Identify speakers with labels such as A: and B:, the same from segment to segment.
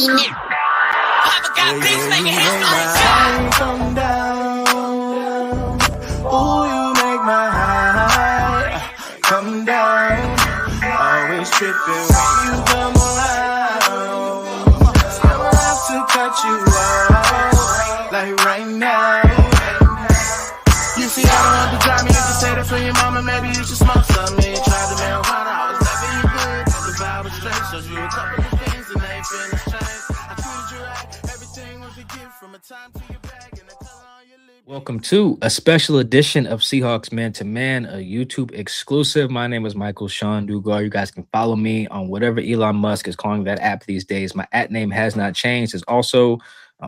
A: Come down. Ooh, you make my high come down. Always tripping when you come around. Never have to cut you out like right now. You see, I don't have to drive me. You can say that for your mama. Maybe you should smoke some. Me try the marijuana. I was never you good. The vibe was straight. Showed you a couple of things and they feel strange. I treated you right. Everything was a gift from a time to your bag and the color on your lip.
B: Welcome to a special edition of Seahawks Man to Man, a YouTube exclusive. My name is Michael-Shawn and You guys can follow me on whatever Elon Musk is calling that app these days. My @ name has not changed. It's also,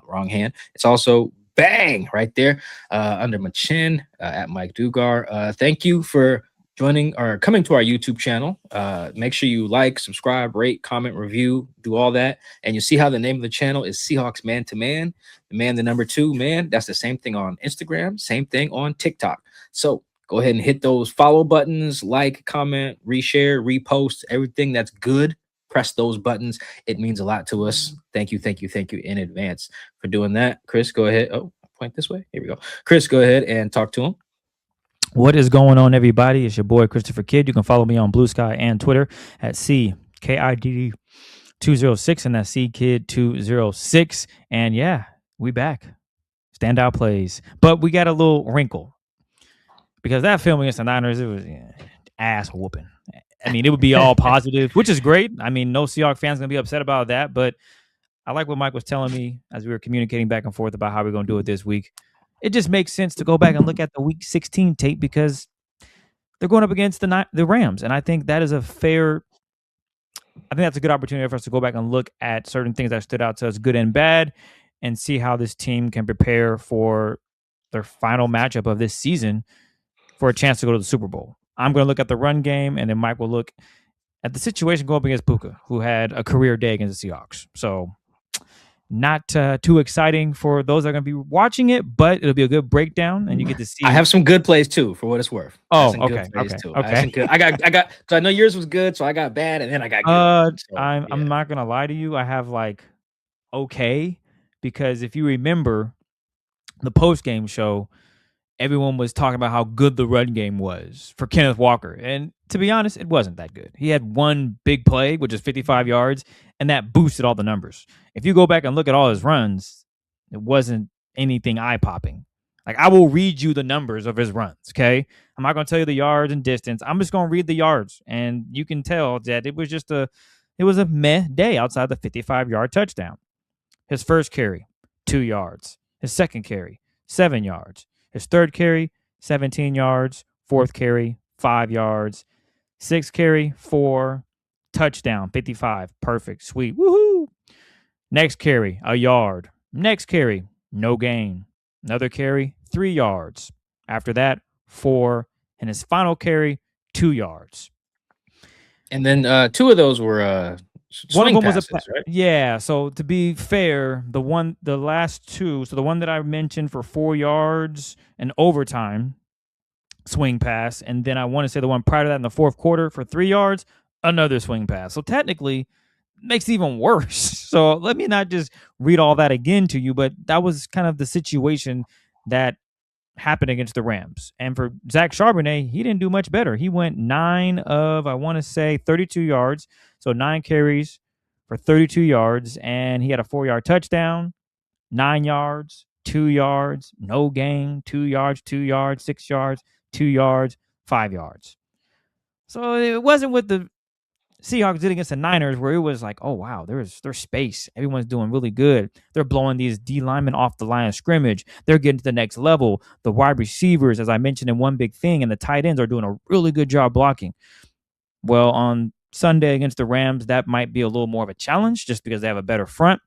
B: wrong hand, it's also bang right there under my chin at Mike Dugar. Thank you for joining or coming to our YouTube channel. Make sure you like, subscribe, rate, comment, review, do all that. And you see how the name of the channel is Seahawks Man to Man. The man, the number 2 man. That's the same thing on Instagram, same thing on TikTok. So go ahead and hit those follow buttons, like, comment, reshare, repost, everything that's good. Press those buttons. It means a lot to us. Thank you in advance for doing that. Chris, go ahead. Oh, point this way. Here we go. Chris, go ahead and talk to him.
C: What is going on, everybody? It's your boy, Christopher Kidd. You can follow me on Blue Sky and Twitter at CKID206, and that's CKid206. And yeah, we back. Standout Plays. But we got a little wrinkle because that film against the Niners, it was ass whooping. I mean, it would be all positive, which is great. I mean, no Seahawks fans going to be upset about that, but I like what Mike was telling me as we were communicating back and forth about how we're going to do it this week. It just makes sense to go back and look at the Week 16 tape because they're going up against the Rams, and I think that is that's a good opportunity for us to go back and look at certain things that stood out to us, good and bad, and see how this team can prepare for their final matchup of this season for a chance to go to the Super Bowl. I'm going to look at the run game, and then Mike will look at the situation going up against Puka, who had a career day against the Seahawks. So not too exciting for those that are going to be watching it, but it'll be a good breakdown, and you get to see.
B: I have some good plays, too, for what it's worth.
C: Oh, okay.
B: I got, because I know yours was good, so I got bad, and then I got good.
C: I'm not going to lie to you. I have, okay, because if you remember the post-game show, everyone was talking about how good the run game was for Kenneth Walker. And to be honest, it wasn't that good. He had one big play, which is 55 yards, and that boosted all the numbers. If you go back and look at all his runs, it wasn't anything eye-popping. I will read you the numbers of his runs, okay? I'm not going to tell you the yards and distance. I'm just going to read the yards, and you can tell that it was a meh day outside the 55-yard touchdown. His first carry, 2 yards. His second carry, 7 yards. His third carry, 17 yards. Fourth carry, 5 yards. Sixth carry, 4. Touchdown, 55. Perfect. Sweet. Woohoo. Next carry, a yard. Next carry, no gain. Another carry, 3 yards. After that, 4. And his final carry, 2 yards.
B: And then 2 of those were
C: one of them
B: passes,
C: was
B: right?
C: Yeah. So to be fair, the last 2. So the one that I mentioned for 4 yards and overtime, swing pass, and then I want to say the one prior to that in the fourth quarter for 3 yards, another swing pass. So technically, it makes it even worse. So let me not just read all that again to you, but that was kind of the situation that happened against the Rams. And for Zach Charbonnet, he didn't do much better. He went 9 of, I want to say, 32 yards. So 9 carries for 32 yards, and he had a 4-yard touchdown, 9 yards, 2 yards, no gain, 2 yards, 2 yards, 6 yards, 2 yards, 5 yards. So it wasn't what the Seahawks did against the Niners where it was like, oh, wow, there's space. Everyone's doing really good. They're blowing these D linemen off the line of scrimmage. They're getting to the next level. The wide receivers, as I mentioned in one big thing, and the tight ends are doing a really good job blocking. Well, on Sunday against the Rams, that might be a little more of a challenge just because they have a better front.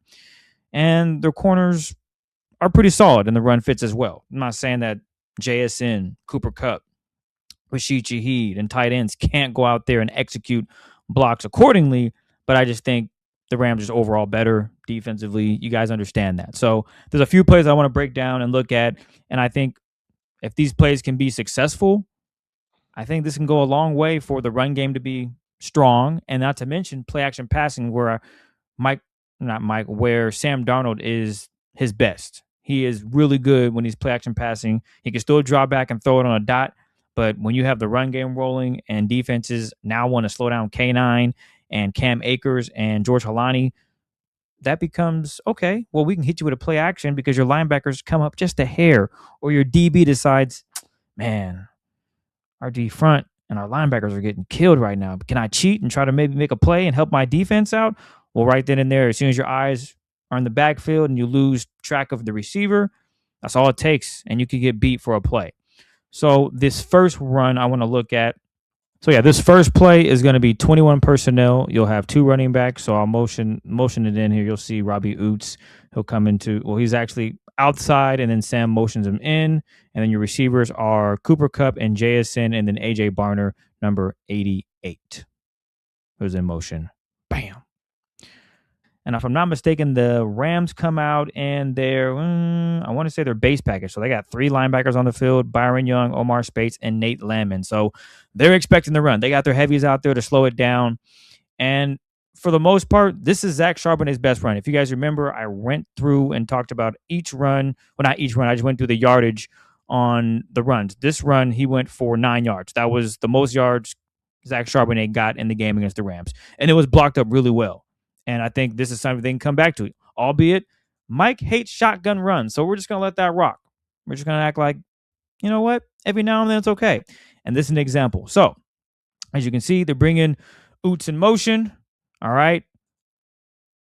C: And their corners are pretty solid, and the run fits as well. I'm not saying that JSN, Cooper Kupp, Rashid Shaheed, and tight ends can't go out there and execute blocks accordingly, but I just think the Rams are overall better defensively. You guys understand that. So there's a few plays I want to break down and look at, and I think if these plays can be successful, I think this can go a long way for the run game to be strong, and not to mention play action passing, where Mike where Sam Darnold is his best. He is really good when he's play action passing. He can still draw back and throw it on a dot, but when you have the run game rolling and defenses now want to slow down K9 and Cam Akers and George Halani, that becomes, okay, well, we can hit you with a play action because your linebackers come up just a hair, or your DB decides, man, our D front and our linebackers are getting killed right now. Can I cheat and try to maybe make a play and help my defense out? Well, right then and there, as soon as your eyes are in the backfield and you lose track of the receiver, that's all it takes, and you can get beat for a play. So this first run I want to look at. So yeah, this first play is going to be 21 personnel. You'll have 2 running backs. So I'll motion it in here. You'll see Robbie Oots. He'll come into, well, he's actually outside, and then Sam motions him in. And then your receivers are Cooper Kupp and JSN, and then AJ Barner, number 88. Who's in motion. Bam. And if I'm not mistaken, the Rams come out and they're, I want to say they're base package. So they got 3 linebackers on the field, Byron Young, Omar Spates, and Nate Landman. So they're expecting the run. They got their heavies out there to slow it down. And for the most part, this is Zach Charbonnet's best run. If you guys remember, I went through and talked about each run. Well, not each run. I just went through the yardage on the runs. This run, he went for 9 yards. That was the most yards Zach Charbonnet got in the game against the Rams. And it was blocked up really well. And I think this is something they can come back to, albeit Mike hates shotgun runs. So we're just going to let that rock. We're just going to act like, you know what? Every now and then it's okay. And this is an example. So as you can see, they're bringing Oots in motion. All right.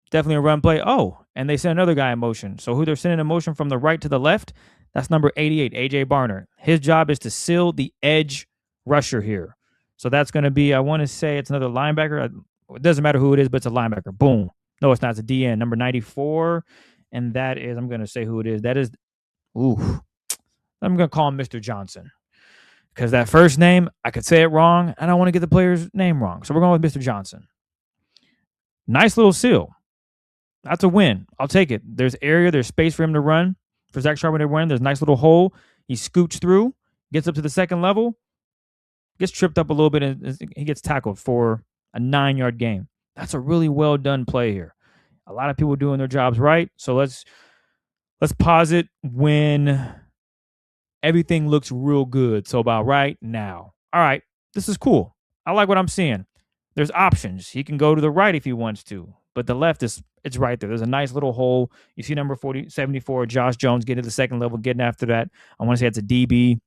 C: Definitely a run play. Oh, and they send another guy in motion. So who they're sending in motion from the right to the left, that's number 88, AJ Barner. His job is to seal the edge rusher here. So that's going to be, I want to say it's another linebacker. It doesn't matter who it is, but it's a linebacker. Boom. No, it's not. It's a DN, number 94. And that is, I'm going to say who it is. That is, I'm going to call him Mr. Johnson. Because that first name, I could say it wrong. I don't want to get the player's name wrong. So we're going with Mr. Johnson. Nice little seal. That's a win. I'll take it. There's area. There's space for him to run. For Zach Charbonnet to run. There's a nice little hole. He scoots through. Gets up to the second level. Gets tripped up a little bit. And he gets tackled for a 9-yard gain. That's a really well done play here. A lot of people doing their jobs right. So let's pause it when everything looks real good. So about right now. All right, this is cool. I like what I'm seeing. There's options. He can go to the right if he wants to, but the left it's right there. There's a nice little hole. You see number 74, Josh Jones getting to the second level, getting after that. I want to say it's a DB.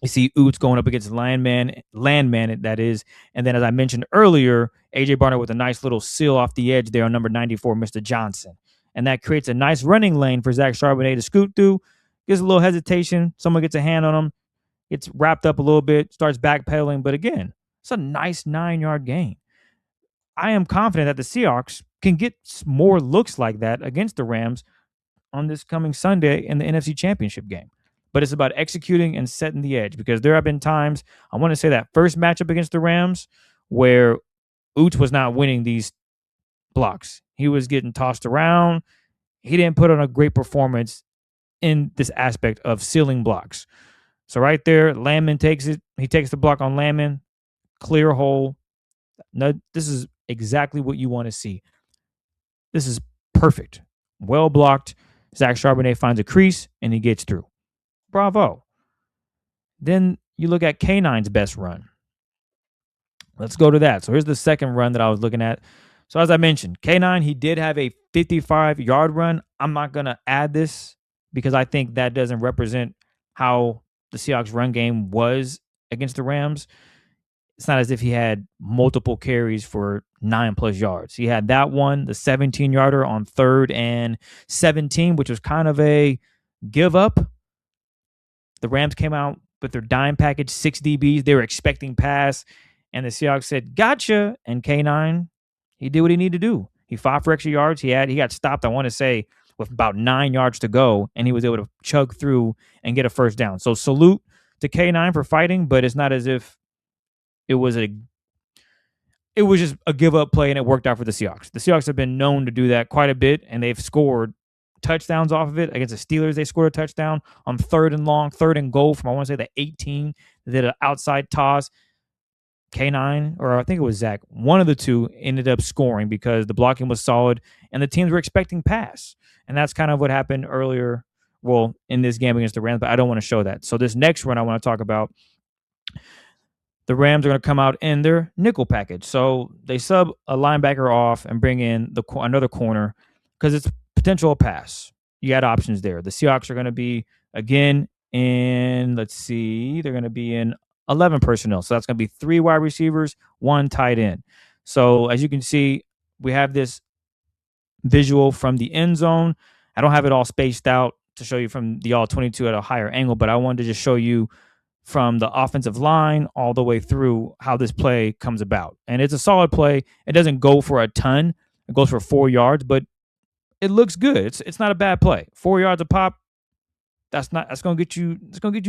C: You see Oots going up against Landman, that is. And then, as I mentioned earlier, A.J. Barner with a nice little seal off the edge there on number 94, Mr. Johnson. And that creates a nice running lane for Zach Charbonnet to scoot through. Gives a little hesitation. Someone gets a hand on him. Gets wrapped up a little bit. Starts backpedaling. But again, it's a nice 9-yard gain. I am confident that the Seahawks can get more looks like that against the Rams on this coming Sunday in the NFC Championship game. But it's about executing and setting the edge, because there have been times, I want to say that first matchup against the Rams, where Oots was not winning these blocks. He was getting tossed around. He didn't put on a great performance in this aspect of sealing blocks. So right there, Landman takes it. He takes the block on Landman. Clear hole. No, this is exactly what you want to see. This is perfect. Well blocked. Zach Charbonnet finds a crease, and he gets through. Bravo. Then you look at K9's best run. Let's go to that. So here's the second run that I was looking at. So as I mentioned, K9, he did have a 55-yard run. I'm not going to add this because I think that doesn't represent how the Seahawks run game was against the Rams. It's not as if he had multiple carries for 9+ yards. He had that one, the 17-yarder on 3rd and 17, which was kind of a give up. The Rams came out with their dime package, 6 DBs. They were expecting pass, and the Seahawks said, gotcha. And K9, he did what he needed to do. He fought for extra yards. He got stopped, I want to say, with about 9 yards to go, and he was able to chug through and get a first down. So salute to K9 for fighting, but it's not as if it was just a give-up play and it worked out for the Seahawks. The Seahawks have been known to do that quite a bit, and they've scored touchdowns off of it. Against the Steelers, they scored a touchdown on 3rd and long, 3rd and goal from, I want to say, the 18. They did an outside toss. K9, or I think it was Zach, one of the two ended up scoring because the blocking was solid and the teams were expecting pass. And that's kind of what happened earlier, well, in this game against the Rams, but I don't want to show that. So this next run I want to talk about, the Rams are going to come out in their nickel package. So they sub a linebacker off and bring in another corner because it's potential pass. You got options there. The Seahawks are going to be, again, in, let's see, they're going to be in 11 personnel. So that's going to be 3 wide receivers, 1 tight end. So as you can see, we have this visual from the end zone. I don't have it all spaced out to show you from the all 22 at a higher angle, but I wanted to just show you from the offensive line all the way through how this play comes about. And it's a solid play. It doesn't go for a ton. It goes for 4 yards, but it looks good. It's not a bad play. 4 yards a pop. That's gonna get you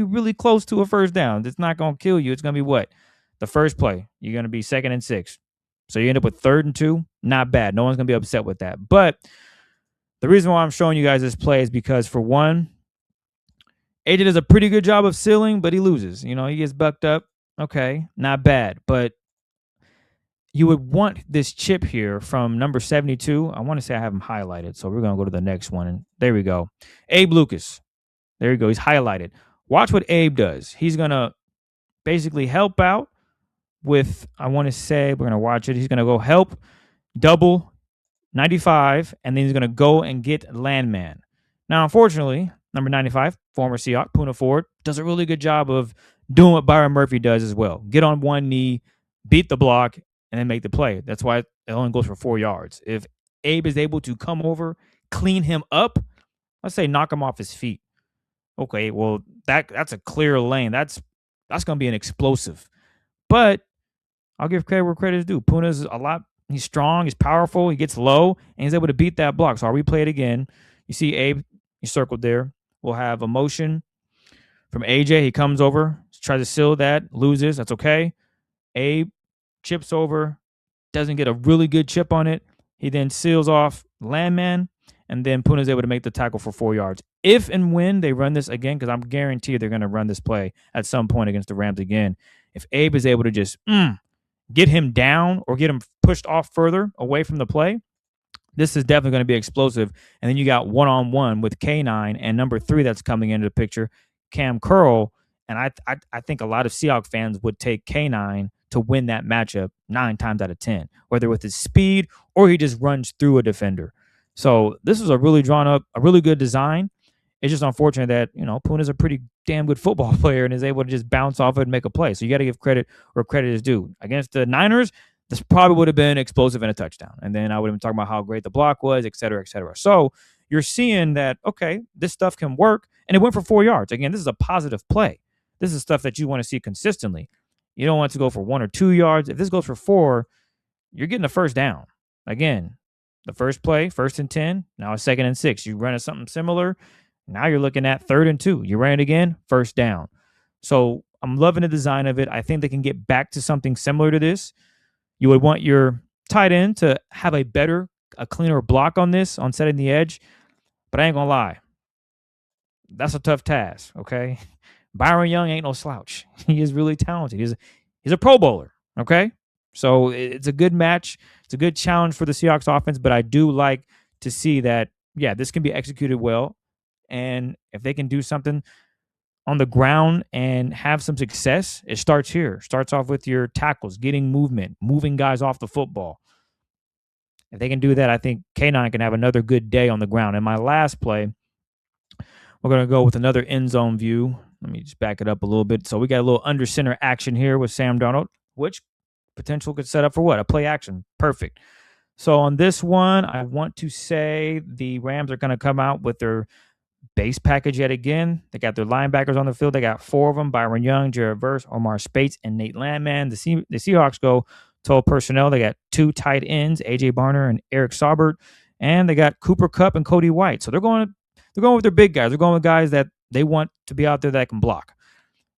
C: really close to a first down. It's not gonna kill you. It's gonna be what? The first play. You're gonna be 2nd and 6. So you end up with 3rd and 2. Not bad. No one's gonna be upset with that. But the reason why I'm showing you guys this play is because, for one, AJ does a pretty good job of sealing, but he loses. He gets bucked up. Okay, not bad. But you would want this chip here from number 72. I want to say I have him highlighted. So we're going to go to the next one. And there we go. Abe Lucas. There you go. He's highlighted. Watch what Abe does. He's going to basically help out with, I want to say, we're going to watch it. He's going to go help, double 95, and then he's going to go and get landman. Now, unfortunately, number 95, former Seahawk, Puka Nacua, does a really good job of doing what Byron Murphy does as well. Get on one knee, beat the block, and then make the play. That's why it only goes for 4 yards. If Abe is able to come over, clean him up, let's say knock him off his feet. Okay, well, that's a clear lane. That's going to be an explosive. But I'll give credit where credit is due. Puna's a lot. He's strong. He's powerful. He gets low, and he's able to beat that block. So I'll replay it again. You see Abe, he's circled there. We'll have a motion from AJ. He comes over, tries to seal that, loses. That's okay. Abe chips over, doesn't get a really good chip on it. He then seals off landman, and then Puna's able to make the tackle for 4 yards. If and when they run this again, because I'm guaranteed they're going to run this play at some point against the Rams again, if Abe is able to just get him down or get him pushed off further away from the play, this is definitely going to be explosive. And then you got one-on-one with K9 and number 3 that's coming into the picture, Cam Curl. And I think a lot of Seahawks fans would take K9 to win that matchup 9 times out of 10, whether with his speed or he just runs through a defender. So this is a really drawn up, a really good design. It's just unfortunate that, Puna's a pretty damn good football player and is able to just bounce off it and make a play. So you got to give credit where credit is due. Against the Niners, this probably would have been explosive and a touchdown. And then I would have been talking about how great the block was, et cetera, et cetera. So you're seeing that, okay, this stuff can work. And it went for 4 yards. Again, this is a positive play. This is stuff that you want to see consistently. You don't want to go for 1 or 2 yards. If this goes for 4, you're getting a first down. Again, the first play, 1st and 10, now it's 2nd and 6. You run at something similar. Now you're looking at 3rd and 2. You ran it again, first down. So I'm loving the design of it. I think they can get back to something similar to this. You would want your tight end to have a cleaner block on this, on setting the edge. But I ain't going to lie. That's a tough task, okay? Byron Young ain't no slouch. He is really talented. He's a Pro Bowler, okay? So it's a good match. It's a good challenge for the Seahawks offense, but I do like to see that, yeah, this can be executed well. And if they can do something on the ground and have some success, it starts here. It starts off with your tackles, getting movement, moving guys off the football. If they can do that, I think K9 can have another good day on the ground. And my last play, we're going to go with another end zone view. Let me just back it up a little bit. So we got a little under center action here with Sam Darnold, which potential could set up for what? A play action. Perfect. So on this one, I want to say the Rams are going to come out with their base package yet again. They got their linebackers on the field. They got 4 of them: Byron Young, Jared Verse, Omar Spates, and Nate Landman. The Seahawks go 12 personnel. They got 2 tight ends, AJ Barner and Eric Saubert, and they got Cooper Kupp and Cody White. So they're going with their big guys. They're going with guys that they want to be out there that can block.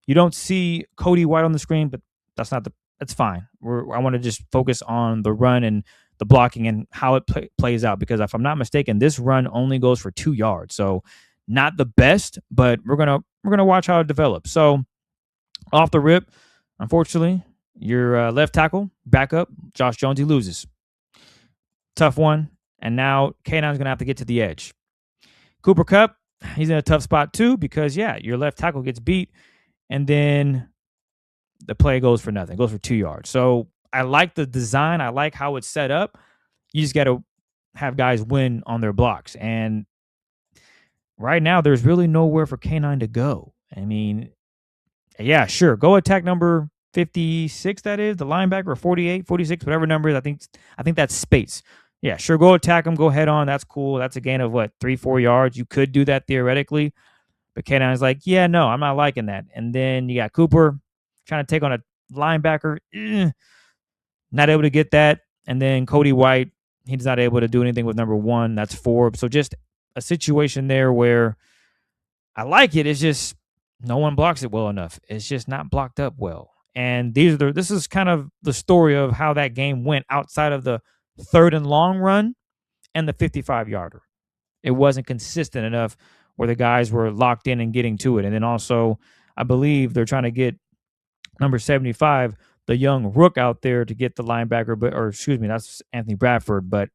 C: You don't see Cody White on the screen, but that's fine. I want to just focus on the run and the blocking and how it plays out, because if I'm not mistaken, this run only goes for 2 yards. So not the best, but we're gonna watch how it develops. So off the rip, unfortunately, Your left tackle, backup, Josh Jones, he loses. Tough one. And now K9's going to have to get to the edge. Cooper Kupp, he's in a tough spot too because, your left tackle gets beat and then the play goes for nothing, goes for 2 yards. So I like the design. I like how it's set up. You just got to have guys win on their blocks. And right now, there's really nowhere for K9 to go. I mean, yeah, sure. Go attack number 56, that is, the linebacker, or 48, 46, whatever number is. I think that's space. Yeah, sure. Go attack him. Go head on. That's cool. That's a gain of 3-4 yards. You could do that theoretically. But K9 is like, yeah, no, I'm not liking that. And then you got Cooper trying to take on a linebacker. Not able to get that. And then Cody White, he's not able to do anything with number 1. That's 4. So just a situation there where I like it. It's just no one blocks it well enough. It's just not blocked up well. And this is kind of the story of how that game went outside of the 3rd and long run and the 55-yarder. It wasn't consistent enough where the guys were locked in and getting to it. And then also, I believe they're trying to get number 75, the young rook, out there to get the linebacker, that's Anthony Bradford, but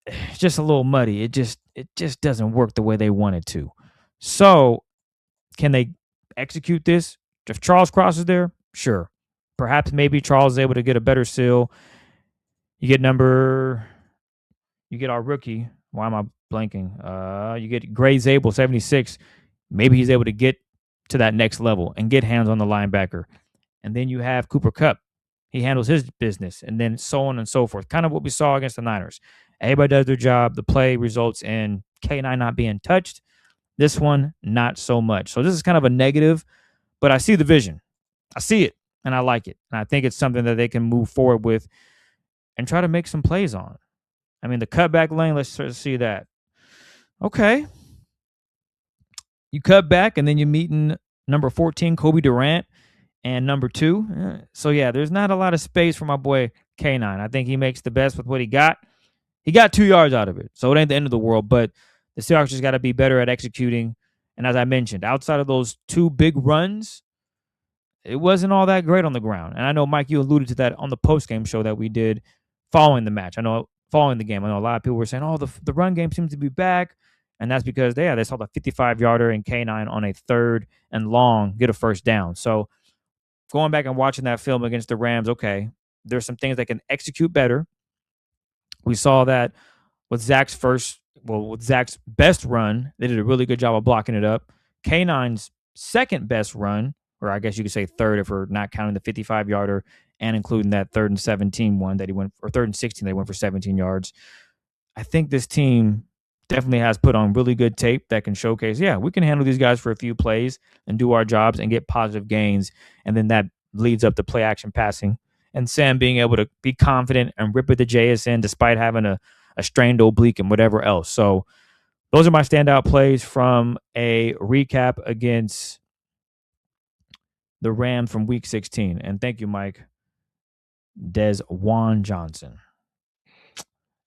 C: it's just a little muddy. It just doesn't work the way they want it to. So, can they execute this? If Charles Cross is there, sure. Perhaps maybe Charles is able to get a better seal. You get our rookie. Why am I blanking? You get Gray Zabel, 76. Maybe he's able to get to that next level and get hands on the linebacker. And then you have Cooper Kupp. He handles his business, and then so on and so forth. Kind of what we saw against the Niners. Everybody does their job. The play results in K9 not being touched. This one, not so much. So this is kind of a negative, but I see the vision. I see it, and I like it. And I think it's something that they can move forward with and try to make some plays on. I mean, the cutback lane, let's see that. Okay. You cut back, and then you're meeting number 14, Kobe Durant, and number 2. So, there's not a lot of space for my boy K9. I think he makes the best with what he got. He got 2 yards out of it, so it ain't the end of the world, but the Seahawks just got to be better at executing. And as I mentioned, outside of those 2 big runs, it wasn't all that great on the ground. And I know, Mike, you alluded to that on the post-game show that we did following the match. Following the game, I know a lot of people were saying, the run game seems to be back. And that's because they saw the 55-yarder and K9 on a 3rd and long get a first down. So going back and watching that film against the Rams, okay, there's some things they can execute better. We saw that with Zach's best run, they did a really good job of blocking it up. K9's second best run, or I guess you could say 3rd if we're not counting the 55-yarder and including that 3rd and 17 one that he went, or 3rd and 16 they went for 17 yards. I think this team definitely has put on really good tape that can showcase, we can handle these guys for a few plays and do our jobs and get positive gains. And then that leads up to play action passing. And Sam being able to be confident and rip at the JSN despite having a strained oblique and whatever else. So those are my standout plays from a recap against the Rams from Week 16. And thank you, Mike. Des Juan Johnson,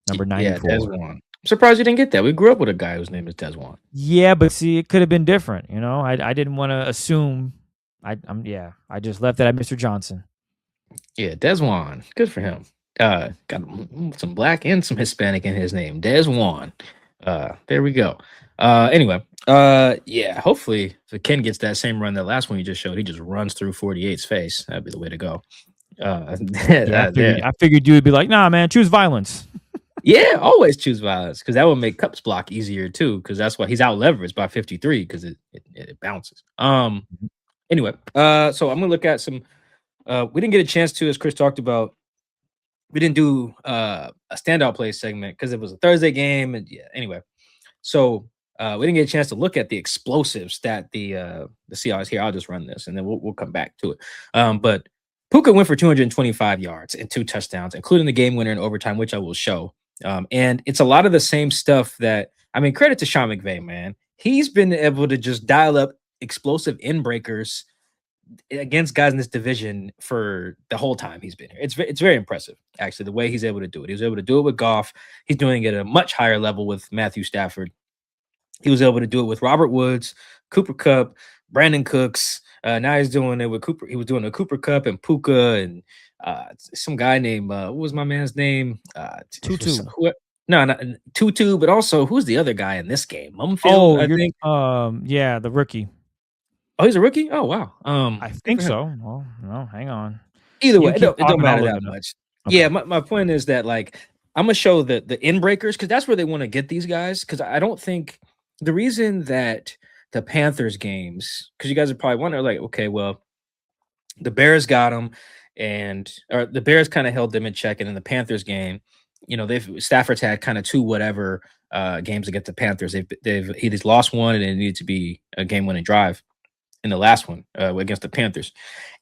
C: number 94.
B: Yeah, Des Juan. I'm surprised you didn't get that. We grew up with a guy whose name is Des Juan.
C: Yeah, but see, it could have been different. I didn't want to assume. I just left it at Mr. Johnson.
B: Yeah, Des Juan. Good for him. Got some black and some Hispanic in his name. Des Juan. There we go. Anyway, hopefully if Ken gets that same run that last one you just showed, he just runs through 48's face. That'd be the way to go.
C: I figured you would be like, nah, man, choose violence.
B: Yeah, always choose violence because that would make Kupp's block easier too. Because that's why he's out leveraged by 53 because it bounces. Anyway, so I'm gonna look at some. We didn't get a chance to, as Chris talked about. We didn't do a standout play segment because it was a Thursday game, and anyway, so we didn't get a chance to look at the explosives that the Seahawks here. I'll just run this, and then we'll come back to it. But Puka went for 225 yards and 2 touchdowns, including the game winner in overtime, which I will show. And it's a lot of the same stuff credit to Sean McVay, man. He's been able to just dial up explosive in-breakers against guys in this division for the whole time he's been here. It's very impressive, actually, the way he's able to do it. He was able to do it with Goff. He's doing it at a much higher level with Matthew Stafford. He was able to do it with Robert Woods, Cooper Kupp, Brandon Cooks. Now he's doing it with Cooper. He was doing a Cooper Kupp and Puka and some guy named what was my man's name?
C: Tutu.
B: No, not Tutu, but also who's the other guy in this game? Mumfield,
C: Oh,
B: I think.
C: yeah, the rookie.
B: Oh, he's a rookie. Oh, wow.
C: I think so. Well, no, hang on.
B: Either
C: You
B: way,
C: keep
B: it don't
C: talking,
B: matter
C: I'll look
B: that
C: it up.
B: much.
C: Okay.
B: Yeah, my point is that like I'm gonna show the in breakers because that's where they want to get these guys. Because I don't think the reason that the Panthers games, because you guys are probably wondering, like, okay, well, the Bears got them, or the Bears kind of held them in check, and in the Panthers game, Stafford's had kind of two whatever games against the Panthers. He's lost one, and it needed to be a game-winning drive in the last one against the Panthers.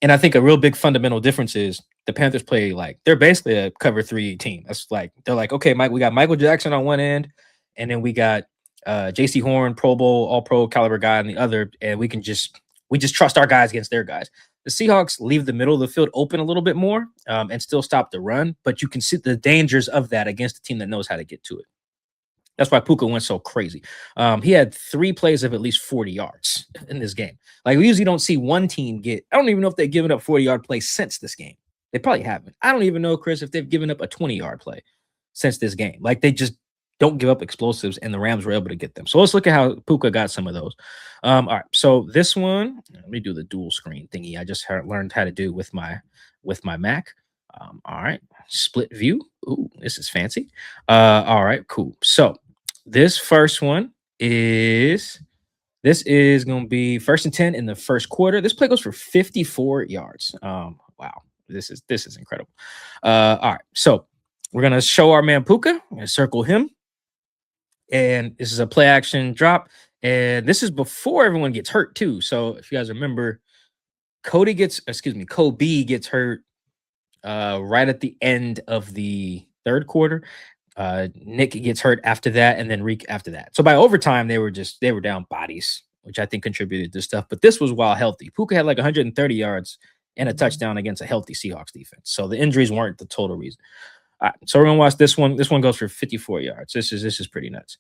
B: And I think a real big fundamental difference is the Panthers play like they're basically a cover 3 team. That's like they're like, okay, Mike, we got Michael Jackson on one end, and then we got JC Horn, Pro Bowl, all pro caliber guy on the other, and we just trust our guys against their guys. The Seahawks leave the middle of the field open a little bit more and still stop the run, but you can see the dangers of that against a team that knows how to get to it. That's why Puka went so crazy. He had 3 plays of at least 40 yards in this game. Like, we usually don't see one team get, I don't even know if they've given up 40-yard plays since this game. They probably haven't. I don't even know, Chris, if they've given up a 20-yard play since this game. Like, they just don't give up explosives, and the Rams were able to get them. So let's look at how Puka got some of those. All right, so this one, let me do the dual screen thingy I just learned how to do with my Mac. All right, split view. Ooh, this is fancy. All right, cool. So this first one is going to be 1st and 10 in the first quarter. This play goes for 54 yards. Wow, this is incredible. All right, so we're gonna show our man Puka. I'm gonna circle him, and this is a play action drop, and this is before everyone gets hurt too. So if you guys remember, Kobe gets hurt right at the end of the third quarter. Nick gets hurt after that, and then Reek after that. So by overtime, they were down bodies, which I think contributed to stuff. But this was while healthy. Puka had like 130 yards and a touchdown against a healthy Seahawks defense. So the injuries weren't the total reason. All right, so we're gonna watch this one. This one goes for 54 yards. This is pretty nuts.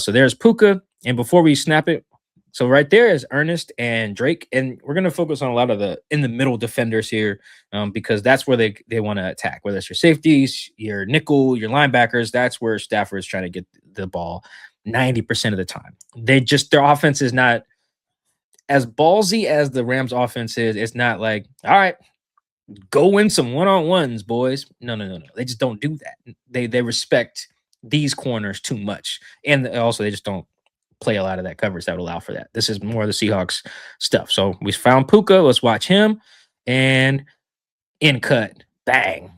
B: So there's Puka, and before we snap it, so right there is Ernest and Drake, and we're gonna focus on a lot of the in the middle defenders here, because that's where they want to attack. Whether it's your safeties, your nickel, your linebackers, that's where Stafford is trying to get the ball 90% of the time. Their offense is not as ballsy as the Rams' offense is. It's not like, all right, go win some one-on-ones, boys. No. They just don't do that. They respect these corners too much. And also they just don't play a lot of that coverage that would allow for that. This is more of the Seahawks stuff. So we found Puka. Let's watch him. And in cut. Bang.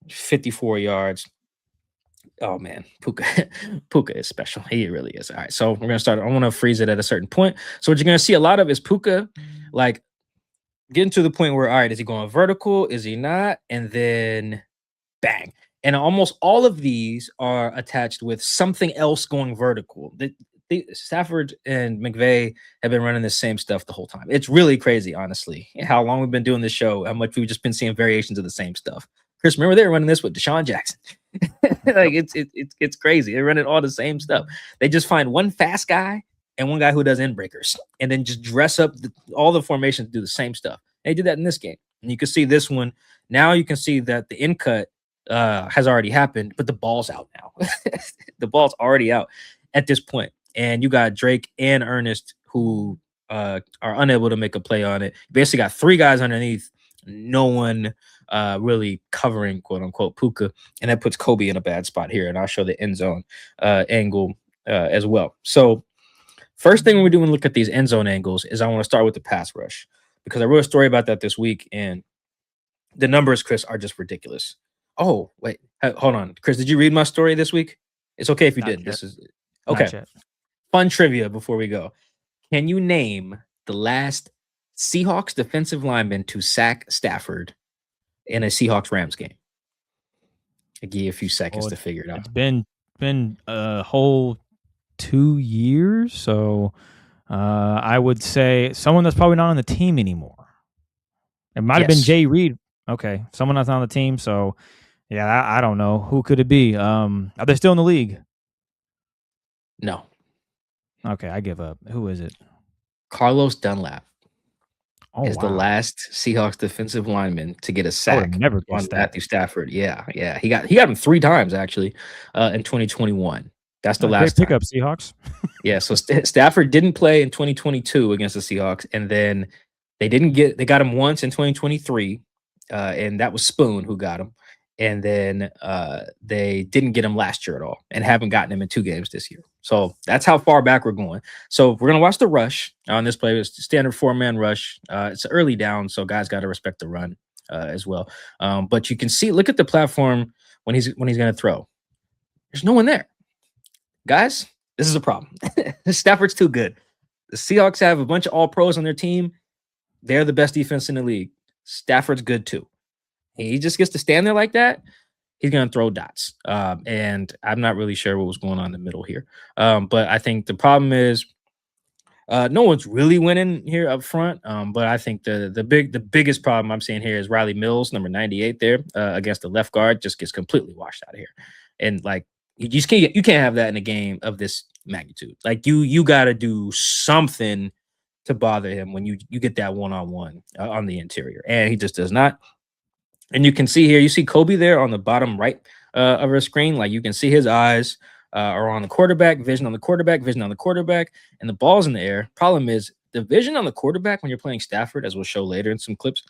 B: 54 yards. Oh, man. Puka is special. He really is. All right. So we're going to start. I want to freeze it at a certain point. So what you're going to see a lot of is Puka, like, getting to the point where, all right, is he going vertical? Is he not? And then bang. And almost all of these are attached with something else going vertical. Stafford and McVay have been running the same stuff the whole time. It's really crazy, honestly, how long we've been doing this show, how much we've just been seeing variations of the same stuff. Chris, remember they were running this with Deshaun Jackson. Like it's crazy. They're running all the same stuff. They just find one fast guy and one guy who does end breakers, and then just dress up all the formations to do the same stuff. They did that in this game. And you can see this one. Now you can see that the in cut has already happened, but the ball's out now. The ball's already out at this point. And you got Drake and Ernest who are unable to make a play on it. You basically got 3 guys underneath, no one really covering, quote unquote, Puka. And that puts Kobe in a bad spot here. And I'll show the end zone angle as well. So first thing we're doing, look at these end zone angles, is I want to start with the pass rush, because I wrote a story about that this week, and the numbers, Chris, are just ridiculous. Oh, wait, hold on. Chris, did you read my story this week? It's okay if you didn't. This is okay. Fun trivia before we go. Can you name the last Seahawks defensive lineman to sack Stafford in a Seahawks-Rams game? I'll give you a few seconds to figure it out.
C: It's been a whole 2 years, so I would say someone that's probably not on the team anymore. It might have been Jay Reed. Okay, someone that's not on the team. So, yeah, I don't know. Who could it be? Are they still in the league?
B: No.
C: Okay, I give up. Who is it?
B: Carlos Dunlap
C: Oh,
B: is the
C: wow.
B: last Seahawks defensive lineman to get a
C: I would have
B: sack
C: never
B: on
C: guessed that.
B: Matthew Stafford. Yeah. He got him 3 times actually in 2021. That's the
C: Great
B: last time.
C: pickup, Seahawks.
B: Yeah, so Stafford didn't play in 2022 against the Seahawks, and then they got him once in 2023, and that was Spoon who got him, and then they didn't get him last year at all, and haven't gotten him in 2 games this year. So that's how far back we're going. So we're gonna watch the rush on this play. It's standard 4-man rush. It's early down, so guys got to respect the run as well. But you can see, look at the platform when he's gonna throw. There's no one there, guys. This is a problem. Stafford's too good. The Seahawks have a bunch of all pros on their team. They're the best defense in the league. Stafford's good too. He just gets to stand there like that. He's going to throw dots. And I'm not really sure what was going on in the middle here. But I think the problem is no one's really winning here up front. But I think the biggest problem I'm seeing here is Riley Mills, number 98 there against the left guard, just gets completely washed out of here. And like, you can't have that in a game of this magnitude. Like you got to do something to bother him when you get that one-on-one on the interior, and he just does not. And you can see here, you see Kobe there on the bottom right of our screen. Like you can see his eyes are on the quarterback, vision on the quarterback, and the ball's in the air. Problem is the vision on the quarterback when you're playing Stafford, as we'll show later in some clips,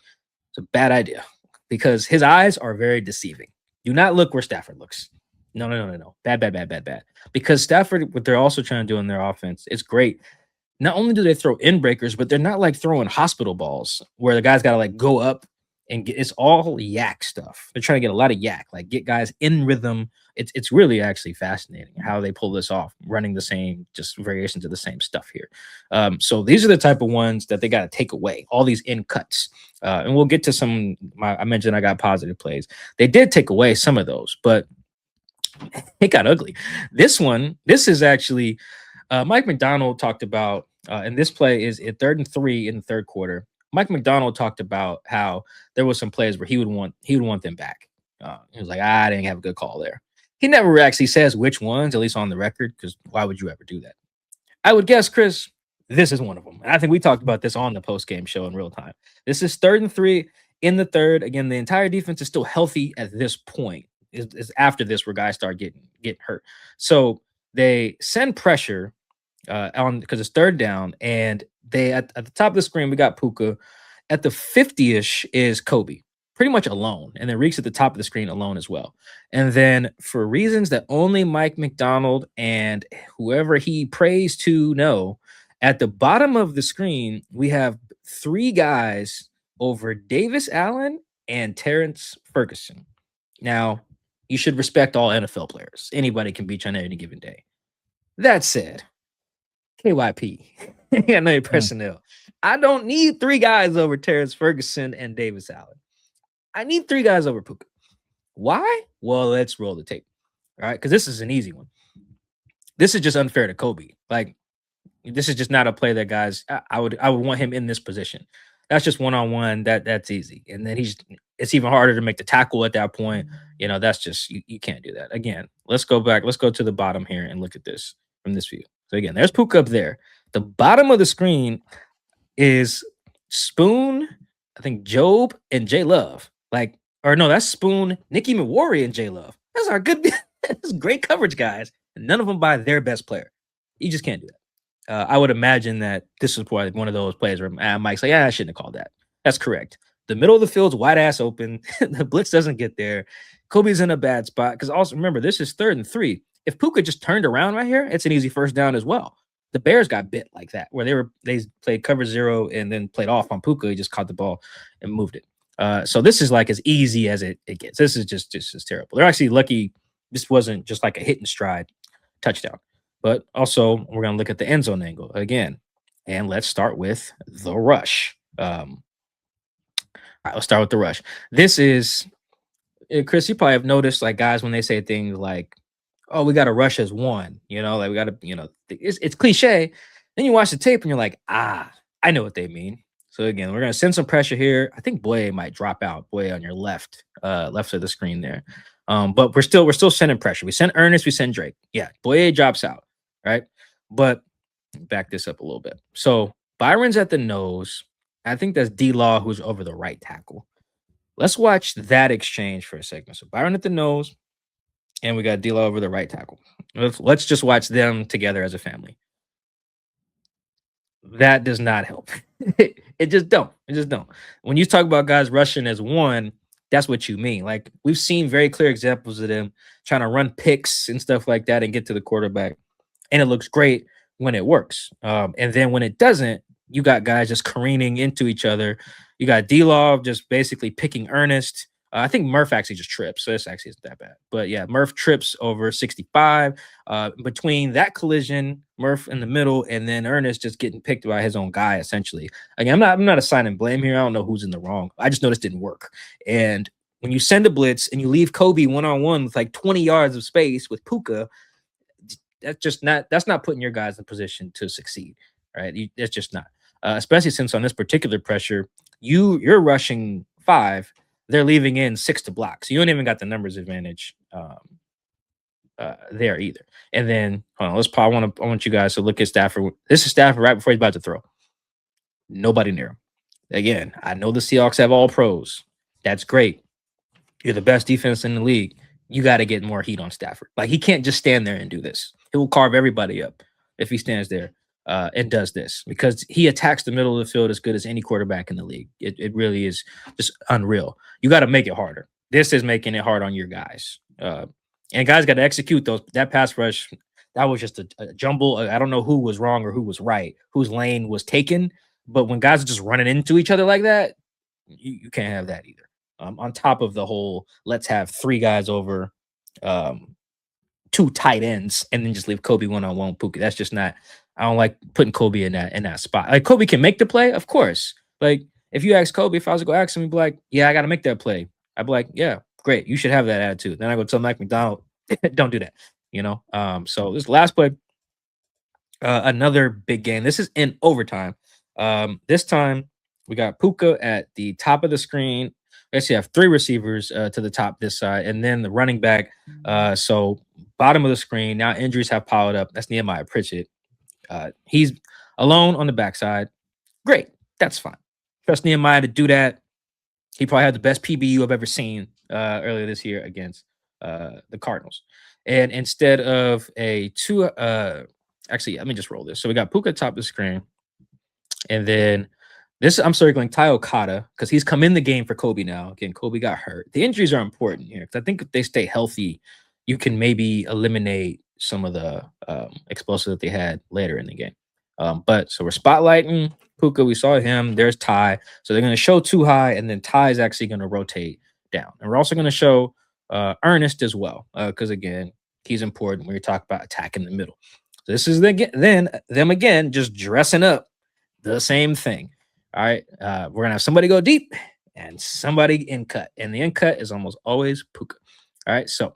B: it's a bad idea because his eyes are very deceiving. Do not look where Stafford looks. No. Bad. Because Stafford, what they're also trying to do in their offense, it's great. Not only do they throw in breakers, but they're not like throwing hospital balls where the guy's got to like go up and get, it's all yak stuff. They're trying to get a lot of yak, like get guys in rhythm. It's really actually fascinating how they pull this off, running the same, just variations of the same stuff here. So these are the type of ones that they got to take away, all these in cuts. And we'll get to some, I mentioned I got positive plays. They did take away some of those, but it got ugly. This is actually Mike Macdonald talked about, and this play is at 3rd and 3 in the 3rd quarter. Mike Macdonald talked about how there was some plays where he would want them back. He was like, I didn't have a good call there. He never actually says which ones, at least on the record, because why would you ever do that? I would guess, Chris, this is one of them. And I think we talked about this on the post-game show in real time. This is 3rd and 3 in the 3rd. Again, the entire defense is still healthy at this point. Is after this where guys start getting hurt. So they send pressure on because it's 3rd down, and they at the top of the screen we got Puka. At the 50-ish is Kobe, pretty much alone, and then Reek's at the top of the screen alone as well. And then for reasons that only Mike Macdonald and whoever he prays to know, at the bottom of the screen we have 3 guys over Davis Allen and Terrence Ferguson. Now, you should respect all NFL players. Anybody can beat you on any given day. That said, KYP, I know your personnel. I don't need 3 guys over Terrence Ferguson and Davis Allen. I need 3 guys over Puka. Why? Well, let's roll the tape. All right, because this is an easy one. This is just unfair to Kobe. Like, this is just not a play that guys. I would want him in this position. That's just one-on-one. That's easy. And then it's even harder to make the tackle at that point. You know, that's just you can't do that. Again, let's go back. Let's go to the bottom here and look at this from this view. So again, there's Puka up there. The bottom of the screen is Spoon, I think Job and J Love. Like, or no, that's Spoon, Nicky Mawari and J Love. That's our good, that's great coverage guys. And none of them by their best player. You just can't do that. I would imagine that this is probably one of those plays where Mike's like, I shouldn't have called that. That's correct. The middle of the field's wide ass open. The blitz doesn't get there. Kobe's in a bad spot. Because also remember, this is 3rd and 3. If Puka just turned around right here, it's an easy 1st down as well. The Bears got bit like that, where they played cover 0 and then played off on Puka. He just caught the ball and moved it. So this is like as easy as it gets. This is just terrible. They're actually lucky this wasn't just like a hit and stride touchdown. But also, we're going to look at the end zone angle again. And let's start with the rush. All right, let's start with the rush. This is, Chris, you probably have noticed, like, guys, when they say things like, oh, we got to rush as one, like we got to, it's cliche. Then you watch the tape and you're like, I know what they mean. So again, we're going to send some pressure here. I think Boye might drop out. Boye on your left of the screen there. But we're still sending pressure. We send Ernest, we send Drake. Yeah, Boye drops out. Right. But back this up a little bit. So Byron's at the nose. I think that's D-Law who's over the right tackle. Let's watch that exchange for a second. So Byron at the nose, and we got D-Law over the right tackle. Let's just watch them together as a family. That does not help. It just don't. It just don't. When you talk about guys rushing as one, that's what you mean. Like we've seen very clear examples of them trying to run picks and stuff like that and get to the quarterback, and it looks great when it works. And then when it doesn't, you got guys just careening into each other. You got D-Law just basically picking Ernest. I think Murph actually just trips, so this actually isn't that bad. But yeah, Murph trips over 65. Between that collision, Murph in the middle, and then Ernest just getting picked by his own guy, essentially. Again, I'm not assigning blame here. I don't know who's in the wrong. I just know this didn't work. And when you send a blitz and you leave Kobe one-on-one with like 20 yards of space with Puka, that's not putting your guys in position to succeed, right? That's just not. Especially since on this particular pressure, you're rushing 5. They're leaving in 6 to block. So you don't even got the numbers advantage there either. And then hold on, I want you guys to look at Stafford. This is Stafford right before he's about to throw. Nobody near him. Again, I know the Seahawks have all pros. That's great. You're the best defense in the league. You got to get more heat on Stafford. Like he can't just stand there and do this. He will carve everybody up if he stands there and does this, because he attacks the middle of the field as good as any quarterback in the league. It really is just unreal. You got to make it harder. This is making it hard on your guys. And guys got to execute those. That pass rush, that was just a jumble. I don't know who was wrong or who was right, whose lane was taken. But when guys are just running into each other like that, you can't have that either. On top of the whole, let's have 3 guys over 2 tight ends and then just leave Kobe one-on-one Puka. That's just not. I don't like putting Kobe in that spot. Like Kobe can make the play, of course. Like if you ask Kobe, if I was to go ask him, he'd be like, "Yeah, I got to make that play." I'd be like, "Yeah, great. You should have that attitude." Then I go tell Mike McDonald, "Don't do that." So this last play, another big game. This is in overtime. This time we got Puka at the top of the screen. We actually have 3 receivers to the top this side, and then the running back. So bottom of the screen. Now injuries have piled up. That's Nehemiah Pritchett. He's alone on the backside. Great. That's fine. Trust Nehemiah to do that. He probably had the best PBU I've ever seen earlier this year against the Cardinals. And instead of a 2, actually, let me just roll this. So we got Puka top of the screen. And then this, I'm circling Ty Okada because he's come in the game for Kobe now. Again, Kobe got hurt. The injuries are important here because I think if they stay healthy, you can maybe eliminate some of the explosives that they had later in the game. But so we're spotlighting Puka. We saw him. There's Ty. So they're going to show 2 high, and then Ty is actually going to rotate down. And we're also going to show Ernest as well because, again, he's important when you talk about attacking the middle. So this is then them again just dressing up the same thing. All right. We're going to have somebody go deep and somebody in cut. And the in cut is almost always Puka. All right. So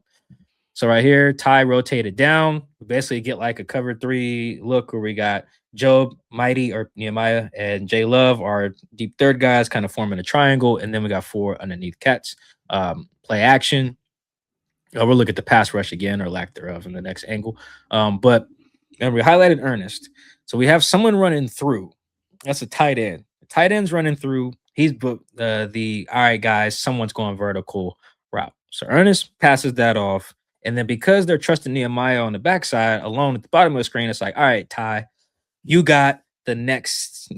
B: right here, Ty rotated down. We basically get like a cover 3 look where we got Job, Mighty, or Nehemiah, and J Love, our deep third guys, kind of forming a triangle. And then we got 4 underneath cats. Play action. We'll look at the pass rush again, or lack thereof, in the next angle. But and we highlighted Ernest. So we have someone running through. That's a tight end. The tight end's running through. He's all right, guys, someone's going vertical route. So Ernest passes that off. And then because they're trusting Nehemiah on the backside alone at the bottom of the screen, it's like, all right, Ty, you got the next,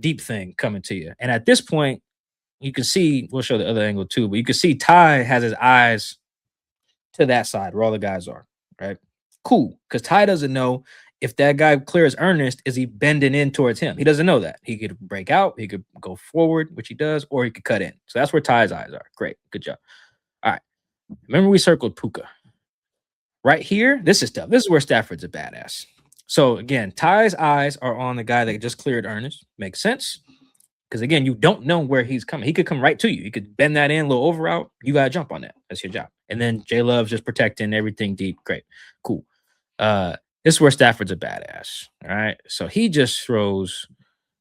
B: deep thing coming to you. And at this point, you can see, we'll show the other angle too, but you can see Ty has his eyes to that side where all the guys are, right? Cool, because Ty doesn't know if that guy clears Ernest, is he bending in towards him? He doesn't know that. He could break out, he could go forward, which he does, or he could cut in. So that's where Ty's eyes are. Great, good job. All right, remember we circled Puka. Right here, this is tough. This is where Stafford's a badass. So again, Ty's eyes are on the guy that just cleared Ernest. Makes sense. Because again, you don't know where he's coming. He could come right to you. You could bend that in, a little over route. You got to jump on that. That's your job. And then J Love's just protecting everything deep. Great. Cool. This is where Stafford's a badass. All right. So he just throws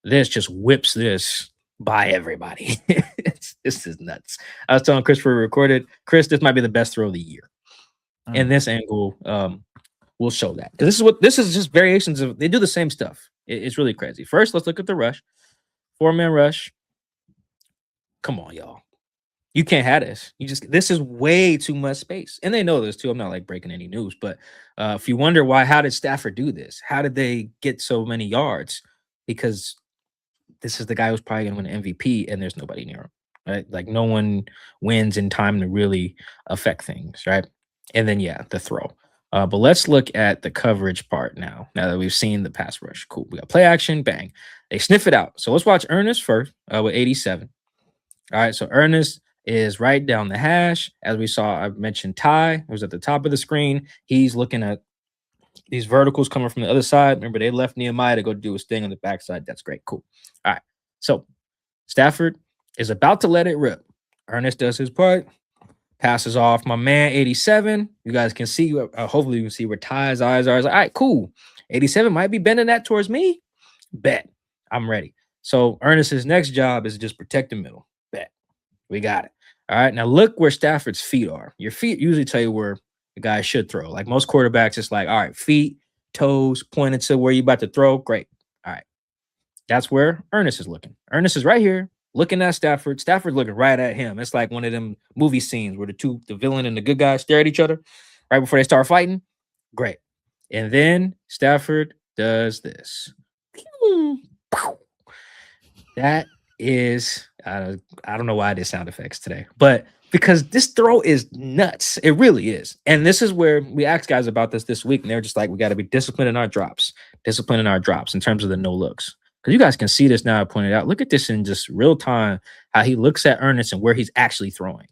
B: this, just whips this by everybody. This is nuts. I was telling Christopher recorded, Chris, this might be the best throw of the year. In this angle, will show that. This is just variations of, they do the same stuff. It's really crazy. First, let's look at the rush. 4-man rush. Come on, y'all. You can't have this. This is way too much space. And they know this too. I'm not like breaking any news, but if you wonder why, how did Stafford do this? How did they get so many yards? Because this is the guy who's probably going to win an MVP, and there's nobody near him, right? Like no one wins in time to really affect things, right? And then, yeah, the throw. But let's look at the coverage part now that we've seen the pass rush. Cool. We got play action, bang. They sniff it out. So let's watch Ernest first with 87. All right, so Ernest is right down the hash. As we saw, I mentioned Ty was at the top of the screen. He's looking at these verticals coming from the other side. Remember, they left Nehemiah to go do his thing on the backside. That's great. Cool. All right. So Stafford is about to let it rip. Ernest does his part. Passes off my man, 87. You guys can see, hopefully you can see where Ty's eyes are. He's like, all right, cool. 87 might be bending that towards me. Bet. I'm ready. So Ernest's next job is just protect the middle. Bet. We got it. All right. Now look where Stafford's feet are. Your feet usually tell you where the guy should throw. Like most quarterbacks, it's like, all right, feet, toes, pointed to where you about to throw. Great. All right. That's where Ernest is looking. Ernest is right here looking at Stafford. Stafford looking right at him. It's like one of them movie scenes where the villain and the good guy stare at each other right before they start fighting. Great. And then Stafford does this. That is, I don't know why I did sound effects today, but because this throw is nuts. It really is. And this is where we asked guys about this week, and they're just like, we got to be disciplined in our drops in terms of the no looks. Because you guys can see this now, I pointed out. Look at this in just real time, how he looks at Ernest and where he's actually throwing.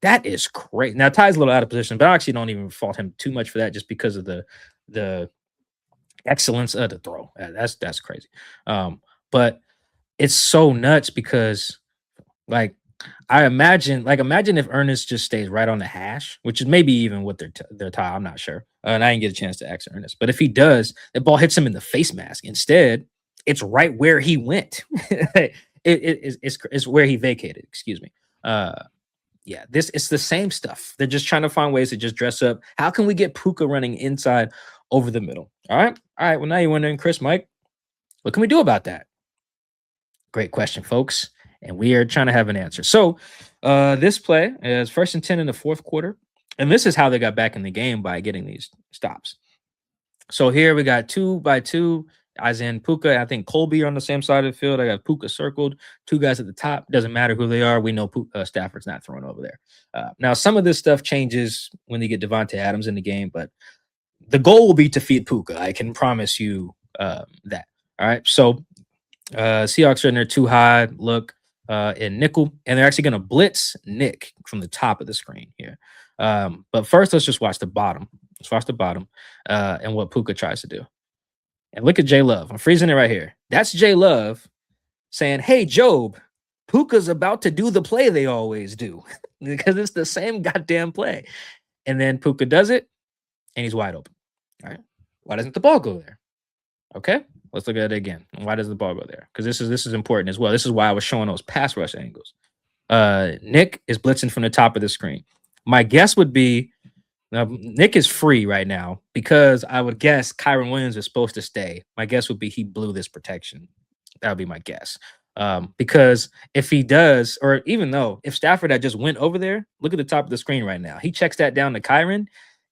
B: That is great. Now, Ty's a little out of position, but I actually don't even fault him too much for that just because of the excellence of the throw. That's crazy. But it's so nuts because, like, imagine if Ernest just stays right on the hash, which is maybe even what their tie. I'm not sure. And I didn't get a chance to ask Ernest. But if he does, the ball hits him in the face mask. Instead, it's right where he went. It's where he vacated. Excuse me. Yeah, it's the same stuff. They're just trying to find ways to just dress up. How can we get Puka running inside over the middle? All right. Well, now you're wondering, Chris, Mike, what can we do about that? Great question, folks. And we are trying to have an answer. So this play is 1st and 10 in the 4th quarter. And this is how they got back in the game, by getting these stops. So here we got 2-by-2. Isaiah and Puka. I think Colby are on the same side of the field. I got Puka circled. 2 guys at the top. Doesn't matter who they are. We know Stafford's not throwing over there. Now, some of this stuff changes when they get Devontae Adams in the game, but the goal will be to feed Puka. I can promise you that. All right. So Seahawks are in there too high. Look. In nickel, and they're actually going to blitz Nick from the top of the screen here. But first, let's just watch the bottom. Let's watch the bottom and what Puka tries to do. And look at J Love. I'm freezing it right here. That's J Love saying, hey, Job, Puka's about to do the play they always do because it's the same goddamn play. And then Puka does it, and he's wide open. All right. Why doesn't the ball go there? Okay. Let's look at it again. Why does the ball go there? Because this is important as well. This is why I was showing those pass rush angles. Nick is blitzing from the top of the screen. My guess would be Nick is free right now because I would guess Kyron Williams is supposed to stay. My guess would be he blew this protection. That would be my guess. Because if he does, or even though if Stafford had just went over there, look at the top of the screen right now. He checks that down to Kyron,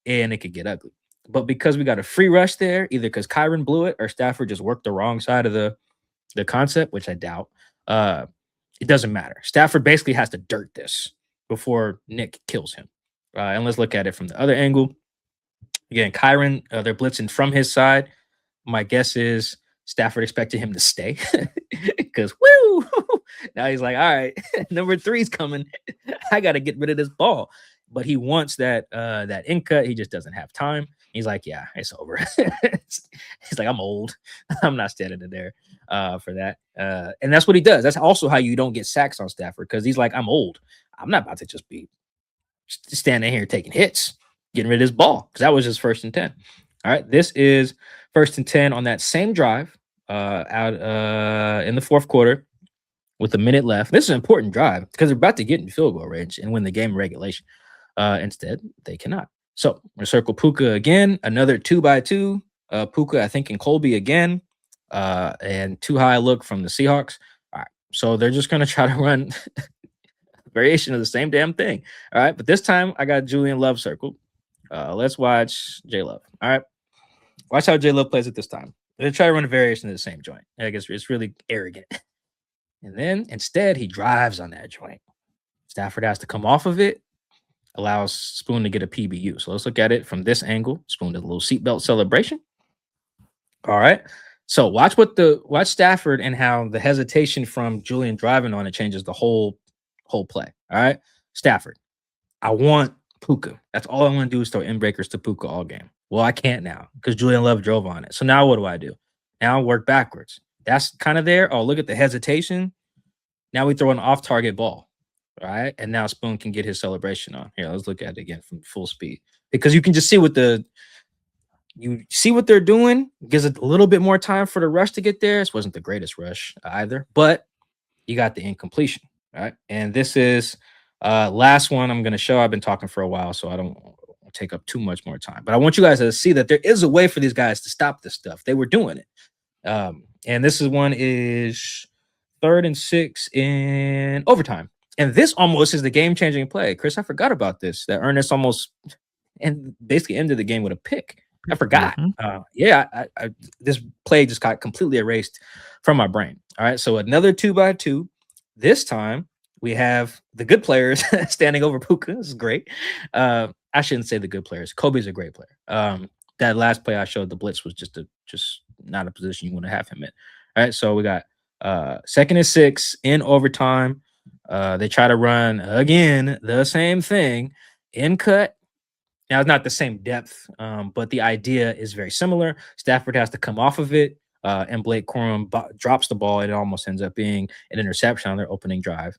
B: and it could get ugly. But because we got a free rush there, either because Kyron blew it or Stafford just worked the wrong side of the concept, which I doubt, it doesn't matter. Stafford basically has to dirt this before Nick kills him. And let's look at it from the other angle. Again, Kyron, they're blitzing from his side. My guess is Stafford expected him to stay because, woo! Now he's like, all right, number 3's coming. I got to get rid of this ball. But he wants that in cut. He just doesn't have time. He's like, yeah, it's over. He's like, I'm old. I'm not standing in there for that. And that's what he does. That's also how you don't get sacks on Stafford, because he's like, I'm old. I'm not about to just be standing here taking hits, getting rid of this ball, because that was his 1st and 10. All right, this is 1st and 10 on that same drive out in the 4th quarter with a minute left. This is an important drive because they're about to get in field goal range and win the game in regulation. Instead, they cannot. So we're gonna circle Puka again, another 2x2. Puka, I think, and Colby again. And too high look from the Seahawks. All right. So they're just gonna try to run variation of the same damn thing. All right. But this time I got Julian Love circled. Let's watch J Love. All right. Watch how J Love plays it this time. They try to run a variation of the same joint. I guess it's really arrogant. And then instead, he drives on that joint. Stafford has to come off of it, allows Spoon to get a PBU. So let's look at it from this angle. Spoon did a little seatbelt celebration. All right. So watch Stafford and how the hesitation from Julian driving on it changes the whole play. All right. Stafford, I want Puka. That's all I want to do is throw in breakers to Puka all game. Well, I can't now because Julian Love drove on it. So now what do? Now I work backwards. That's kind of there. Oh, look at the hesitation. Now we throw an off-target ball, right? And now Spoon can get his celebration on. Here, let's look at it again from full speed because you can just see what they're doing. Gives it a little bit more time for the rush to get there. This wasn't the greatest rush either, but you got the incompletion, right? And this is last one I'm going to show. I've been talking for a while, so I don't take up too much more time. But I want you guys to see that there is a way for these guys to stop this stuff. They were doing it. And this one is 3rd and 6 in overtime. And this almost is the game-changing play. Chris, I forgot about this. That Ernest almost basically ended the game with a pick. I forgot. Mm-hmm. This play just got completely erased from my brain. All right, so another 2x2. This time we have the good players standing over Puka. This is great. I shouldn't say the good players. Kobe's a great player. That last play I showed, the blitz was just not a position you want to have him in. All right, so we got 2nd and 6 in overtime. They try to run again the same thing in cut. Now it's not the same depth, but the idea is very similar. Stafford has to come off of it, and Blake Corum drops the ball. And it almost ends up being an interception on their opening drive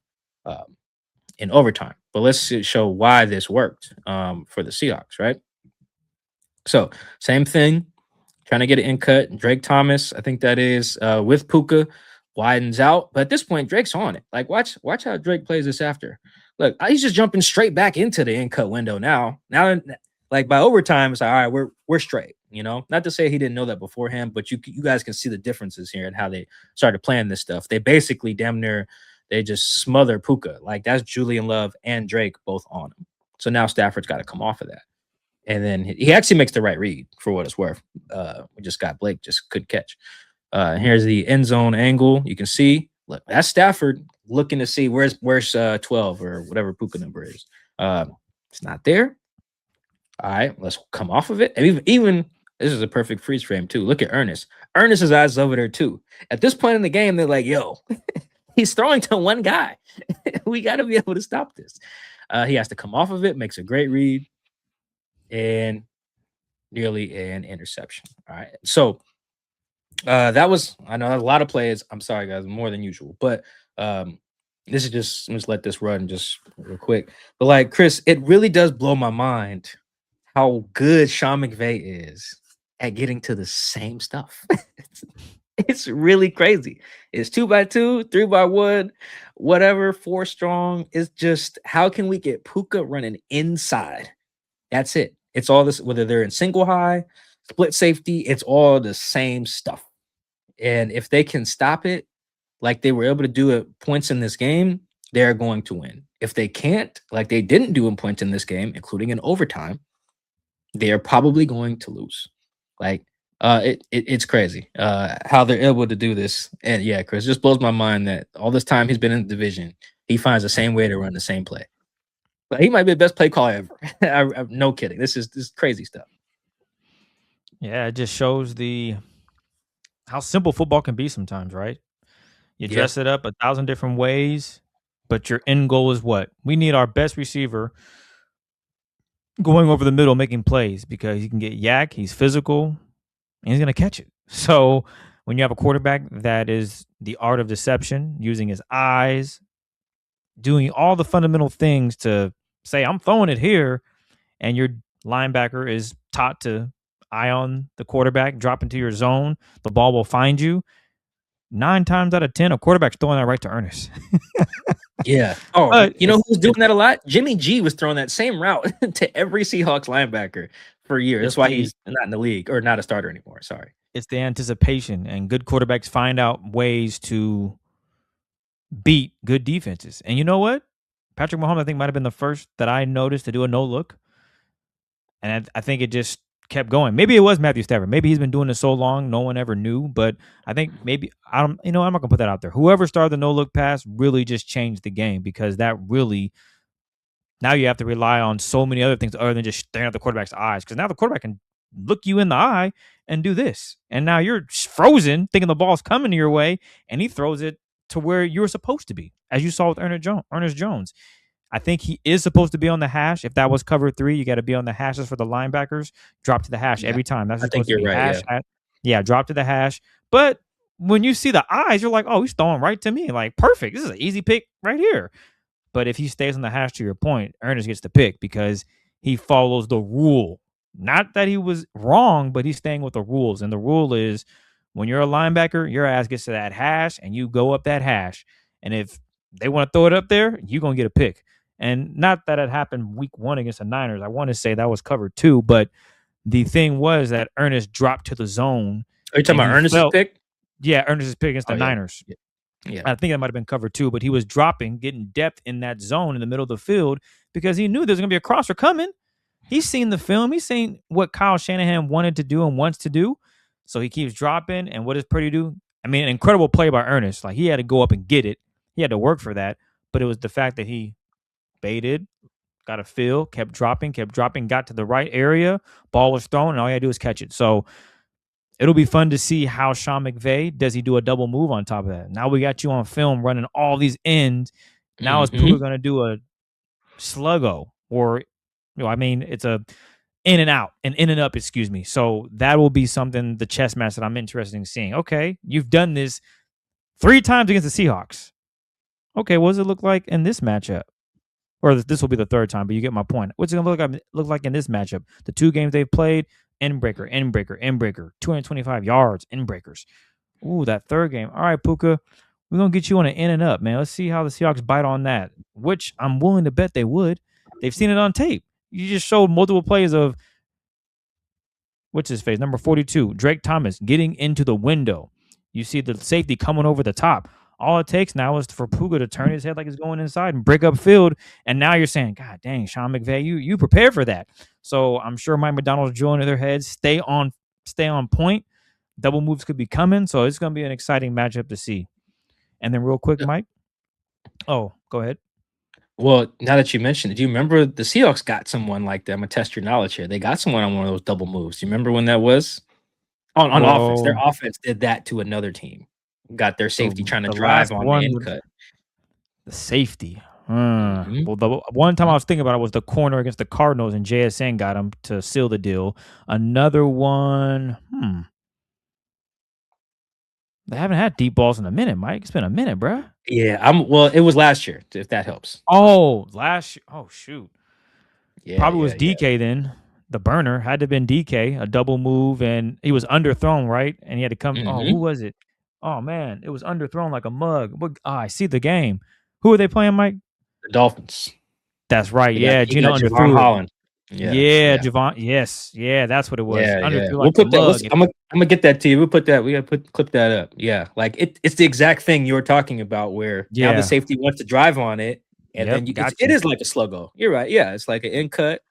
B: in overtime. But let's show why this worked for the Seahawks, right? So same thing, trying to get it in cut. Drake Thomas, I think that is with Puka, widens out. But at this point, Drake's on it. Like watch how Drake plays this after. Look, he's just jumping straight back into the in cut window now. Now, like by overtime, it's like, all right, we're straight. You know, not to say he didn't know that beforehand, but you guys can see the differences here and how they started playing this stuff. They basically they just smother Puka. Like that's Julian Love and Drake both on him. So now Stafford's got to come off of that. And then he actually makes the right read for what it's worth. We just got Blake, just couldn't catch. Here's the end zone angle. You can see, look, that's Stafford looking to see where's 12 or whatever Puka number is. It's not there. All right, let's come off of it. And even this is a perfect freeze frame too. Look at Ernest. Ernest's eyes is over there too. At this point in the game, they're like, yo, he's throwing to one guy. We got to be able to stop this. He has to come off of it, makes a great read. And nearly an interception. All right. So that was, I know a lot of plays. I'm sorry, guys, more than usual. But this is just, let's let this run just real quick. But like, Chris, it really does blow my mind how good Sean McVay is at getting to the same stuff. It's really crazy. It's 2x2, 3x1, whatever, 4 strong. It's just, how can we get Puka running inside? That's it. It's all this, whether they're in single high, split safety, it's all the same stuff. And if they can stop it, like they were able to do at points in this game, they're going to win. If they can't, like they didn't do in points in this game, including in overtime, they are probably going to lose. Like it's crazy how they're able to do this. And yeah, Chris, it just blows my mind that all this time he's been in the division, he finds the same way to run the same play. But he might be the best play caller ever. No kidding. This is crazy stuff.
C: Yeah, it just shows how simple football can be sometimes, right? You dress it up 1,000 different ways, but your end goal is what? We need our best receiver going over the middle, making plays because he can get yak, he's physical, and he's going to catch it. So when you have a quarterback that is the art of deception, using his eyes, doing all the fundamental things to say, I'm throwing it here, and your linebacker is taught to eye on the quarterback, drop into your zone, the ball will find you. 9 times out of 10, a quarterback's throwing that right to Ernest.
B: Yeah. Oh,
C: But
B: you know who's doing that a lot? Jimmy G was throwing that same route to every Seahawks linebacker for years. That's why he's not in the league or not a starter anymore. Sorry.
C: It's the anticipation, and good quarterbacks find out ways to beat good defenses. And you know what? Patrick Mahomes, I think, might have been the first that I noticed to do a no look. And I think it just kept going. Maybe it was Matthew Stafford. Maybe he's been doing this so long, no one ever knew. But I think maybe I'm not gonna put that out there. Whoever started the no look pass really just changed the game, because that really, now you have to rely on so many other things other than just staring at the quarterback's eyes. Because now the quarterback can look you in the eye and do this, and now you're frozen, thinking the ball's coming your way, and he throws it to where you were supposed to be, as you saw with Ernest Jones. I think he is supposed to be on the hash. If that was cover 3, you got to be on the hashes for the linebackers. Drop to the hash every time. That's
B: I think
C: supposed
B: you're
C: to be
B: right.
C: hash. Yeah, drop to the hash. But when you see the eyes, you're like, oh, he's throwing right to me. Like, perfect. This is an easy pick right here. But if he stays on the hash, to your point, Ernest gets the pick because he follows the rule. Not that he was wrong, but he's staying with the rules. And the rule is, when you're a linebacker, your ass gets to that hash and you go up that hash. And if they want to throw it up there, you're going to get a pick. And not that it happened week 1 against the Niners. I want to say that was cover 2. But the thing was that Ernest dropped to the zone.
B: Are you talking about Ernest's pick?
C: Yeah, Ernest's pick against the Niners.
B: Yeah.
C: I think that might have been cover 2, but he was dropping, getting depth in that zone in the middle of the field because he knew there's going to be a crosser coming. He's seen the film. He's seen what Kyle Shanahan wanted to do and wants to do. So he keeps dropping. And what does Purdy do? I mean, an incredible play by Ernest. Like, he had to go up and get it. He had to work for that. But it was the fact that he baited, got a feel, kept dropping, got to the right area, ball was thrown, and all you had to do is catch it. So it'll be fun to see how Sean McVay, does he do a double move on top of that? Now we got you on film running all these ends. Now is Puka going to do a sluggo? Or, it's a in and out, and in and up, excuse me. So that will be something, the chess match that I'm interested in seeing. Okay, you've done this 3 times against the Seahawks. Okay, what does it look like in this matchup? Or this will be the 3rd time, but you get my point. What's it going to look like in this matchup? The 2 games they've played, end breaker, 225 yards, end breakers. Ooh, that 3rd game. All right, Puka, we're going to get you on an in and up, man. Let's see how the Seahawks bite on that, which I'm willing to bet they would. They've seen it on tape. You just showed multiple plays of, what's his face, number 42, Drake Thomas, getting into the window. You see the safety coming over the top. All it takes now is for Puka to turn his head like he's going inside and break up field. And now you're saying, God dang, Sean McVay, you prepared for that. So I'm sure Mike McDonald's drilling in their heads. Stay on point. Double moves could be coming. So it's going to be an exciting matchup to see. And then real quick, Mike. Oh, go ahead.
B: Well, now that you mentioned it, do you remember the Seahawks got someone like that? I'm going to test your knowledge here. They got someone on one of those double moves. Do you remember when that was? On offense. Their offense did that to another team. Got their safety trying to drive on the end cut.
C: The safety. Well, the one time I was thinking about it was the corner against the Cardinals, and JSN got him to seal the deal. Another one. They haven't had deep balls in a minute, Mike. It's been a minute, bro.
B: Yeah, well, it was last year, if that helps.
C: Oh, last year. Oh, shoot.
B: Yeah,
C: probably was DK then. The burner had to have been DK, a double move, and he was underthrown, right? And he had to come. Oh, who was it? Oh, man, it was underthrown like a mug. I see the game. Who are they playing, Mike?
B: The Dolphins.
C: That's right. Gino underthrew
B: Holland.
C: Javon. Yes. Yeah, that's what it was.
B: We'll put that. I'm gonna get that to you. We'll put that. We gotta clip that up. Yeah, like it's the exact thing you were talking about, where now the safety wants to drive on it, and then it is like a sluggo. You're right. Yeah, it's like an in cut.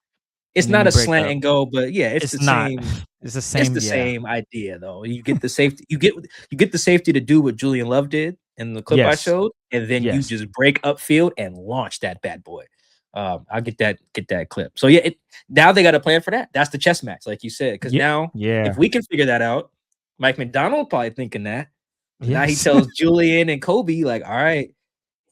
B: It's not a slant and go, but it's the same.
C: It's the same.
B: It's the same idea, though. You get the safety. You get the safety to do what Julian Love did in the clip I showed, and then you just break upfield and launch that bad boy. I'll get that clip. So now they got a plan for that. That's the chess match, like you said. Because now, if we can figure that out, Mike McDonald probably thinking that. Now he tells Julian and Kobe, like, all right,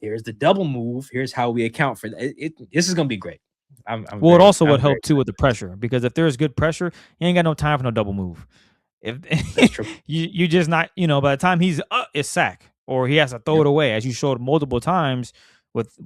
B: here's the double move. Here's how we account for that. This is gonna be great.
C: It also would help too with the pressure, because if there's good pressure, you ain't got no time for no double move. If that's true. you just not, by the time he's it's sack, or he has to throw it away, as you showed multiple times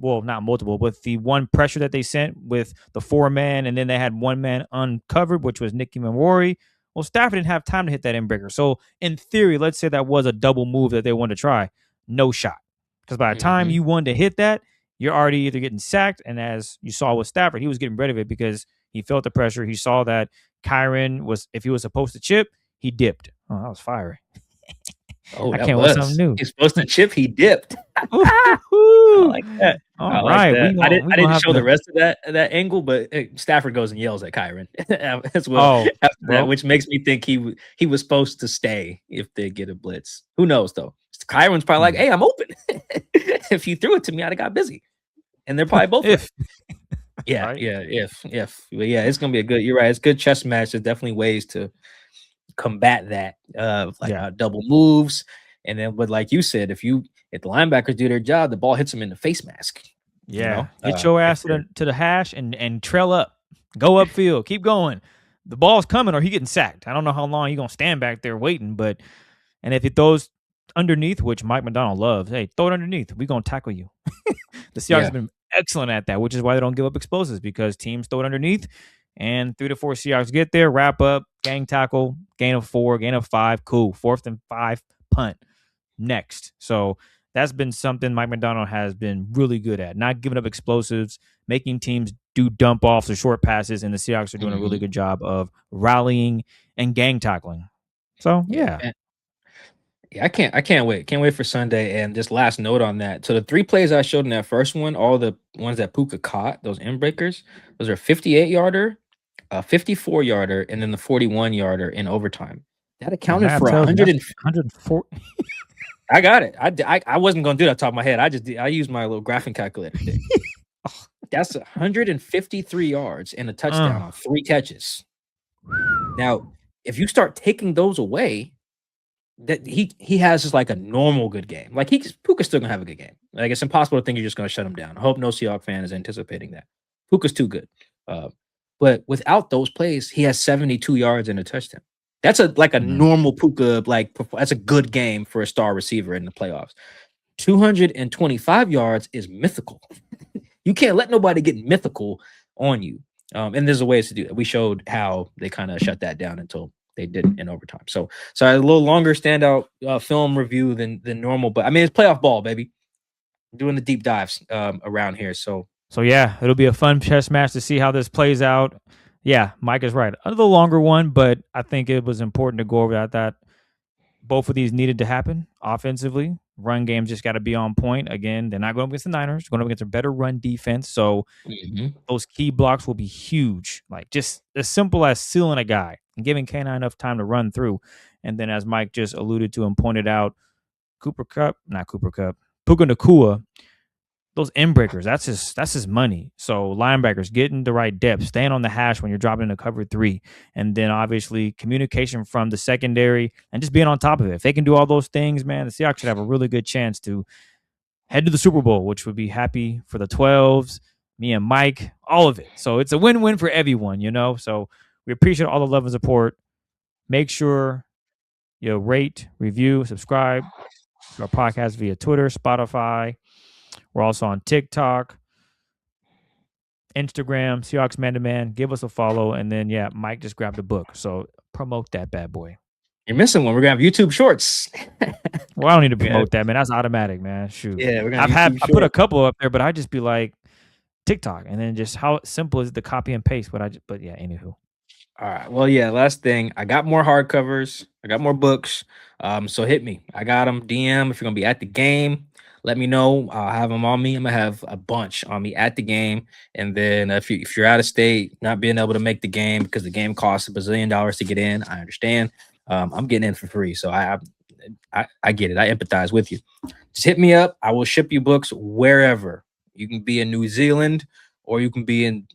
C: not multiple, but the one pressure that they sent with the 4-man, and then they had 1 man uncovered, which was Nicky Mamori. Well, Stafford didn't have time to hit that inbreaker. So in theory, let's say that was a double move that they wanted to try. No shot. Because by the time you wanted to hit that, you're already either getting sacked. And as you saw with Stafford, he was getting rid of it because he felt the pressure. He saw that Kyron was, if he was supposed to chip, he dipped. Oh, that was fiery.
B: Oh,
C: I
B: that
C: can't wait something
B: was.
C: new.
B: He's supposed to chip. He dipped. I like that. I
C: All
B: like
C: right.
B: that. I didn't show the
C: to.
B: rest of that angle, but Stafford goes and yells at Kyron as well after that, which makes me think he was supposed to stay if they get a blitz. Who knows though? Kyron's probably like, "Hey, I'm open. If you threw it to me, I'd have got busy." And they're probably both
C: if.
B: Yeah,
C: Right?
B: yeah, if. But yeah, it's gonna be a good. You're right. It's a good chess match. There's definitely ways to combat that, double moves, and then, but like you said, if the linebackers do their job, the ball hits them in the face mask.
C: Yeah, get your ass to the hash and trail up, go upfield, keep going. The ball's coming, or he getting sacked. I don't know how long you're gonna stand back there waiting, but and if it throws underneath, which Mike McDonald loves, hey, throw it underneath. We're gonna tackle you. The Seahawks have been excellent at that, which is why they don't give up explosives, because teams throw it underneath, and 3 to 4 Seahawks get there, wrap up, gang tackle, gain of 4, gain of 5, cool. 4th and 5, punt. Next. So that's been something Mike McDonald has been really good at, not giving up explosives, making teams do dump offs or short passes, and the Seahawks are doing a really good job of rallying and gang tackling. So yeah.
B: Yeah, I can't wait. Can't wait for Sunday. And just last note on that. So the 3 plays I showed in that first one, all the ones that Puka caught, those inbreakers, those are 58-yarder, a 54-yarder, and then the 41-yarder in overtime. That accounted for
C: 104.
B: I got it. I wasn't gonna do that off the top of my head. I used my little graphing calculator thing. That's 153 yards and a touchdown on 3 catches. Now, if you start taking those away, that he has just like a normal good game. Like Puka's still gonna have a good game. Like, it's impossible to think you're just gonna shut him down. I hope no Seahawks fan is anticipating that. Puka's too good. But without those plays, he has 72 yards and a touchdown. That's a normal Puka, that's a good game for a star receiver in the playoffs. 225 yards is mythical. You can't let nobody get mythical on you. And there's a ways to do that. We showed how they kind of shut that down until they did in overtime. So a little longer standout film review than normal, but I mean, it's playoff ball, baby. I'm doing the deep dives around here. So
C: yeah, it'll be a fun chess match to see how this plays out. Yeah, Mike is right. A little longer one, but I think it was important to go over that both of these needed to happen offensively. Run game's just got to be on point. Again, they're not going up against the Niners, going up against a better run defense. So those key blocks will be huge. Like, just as simple as sealing a guy and giving K9 enough time to run through. And then, as Mike just alluded to and pointed out, Puka Nacua, those inbreakers, that's his money. So linebackers getting the right depth, staying on the hash when you're dropping into cover 3, and then obviously communication from the secondary and just being on top of it. If they can do all those things, man, the Seahawks should have a really good chance to head to the Super Bowl, which would be happy for the 12s, me and Mike, all of it. So it's a win-win for everyone, So we appreciate all the love and support. Make sure you rate, review, subscribe to our podcast via Twitter, Spotify. We're also on TikTok, Instagram, Seahawks Man to Man. Give us a follow. And then, Mike just grabbed a book. So promote that bad boy.
B: You're missing one. We're going to have YouTube Shorts.
C: Well, I don't need to promote that, man. That's automatic, man. Shoot.
B: Yeah, we're going to
C: I put a couple up there, but I just be like TikTok. And then just how simple is it to copy and paste? But anywho.
B: All right. Well, last thing. I got more hardcovers. I got more books. So hit me. I got them. DM if you're going to be at the game. Let me know. I'll have them on me. I'm going to have a bunch on me at the game. And then if you're out of state, not being able to make the game because the game costs $1 bazillion to get in, I understand. I'm getting in for free. So I get it. I empathize with you. Just hit me up. I will ship you books wherever. You can be in New Zealand or you can be in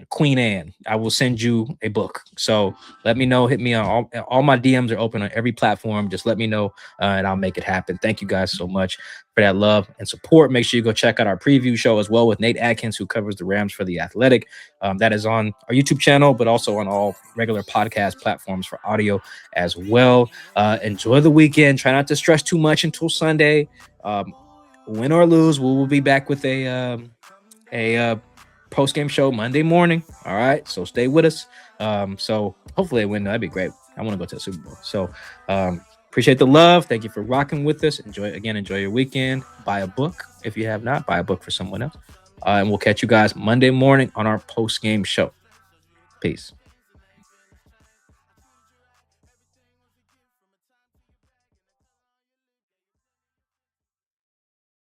B: Queen Anne. I will send you a book. So let me know. Hit me on all my DMs are open on every platform. Just let me know and I'll make it happen. Thank you guys so much for that love and support. Make sure you go check out our preview show as well with Nate Atkins, who covers the Rams for The Athletic. That is on our YouTube channel, but also on all regular podcast platforms for audio as well. Enjoy the weekend. Try not to stress too much until Sunday. Win or lose, we will be back with a post-game show Monday morning. All right, so stay with us. So hopefully they win. That'd be great. I want to go to the Super Bowl. So appreciate the love. Thank you for rocking with us. Enjoy your weekend. Buy a book if you have not. Buy a book for someone else. And we'll catch you guys Monday morning on our post-game show. Peace.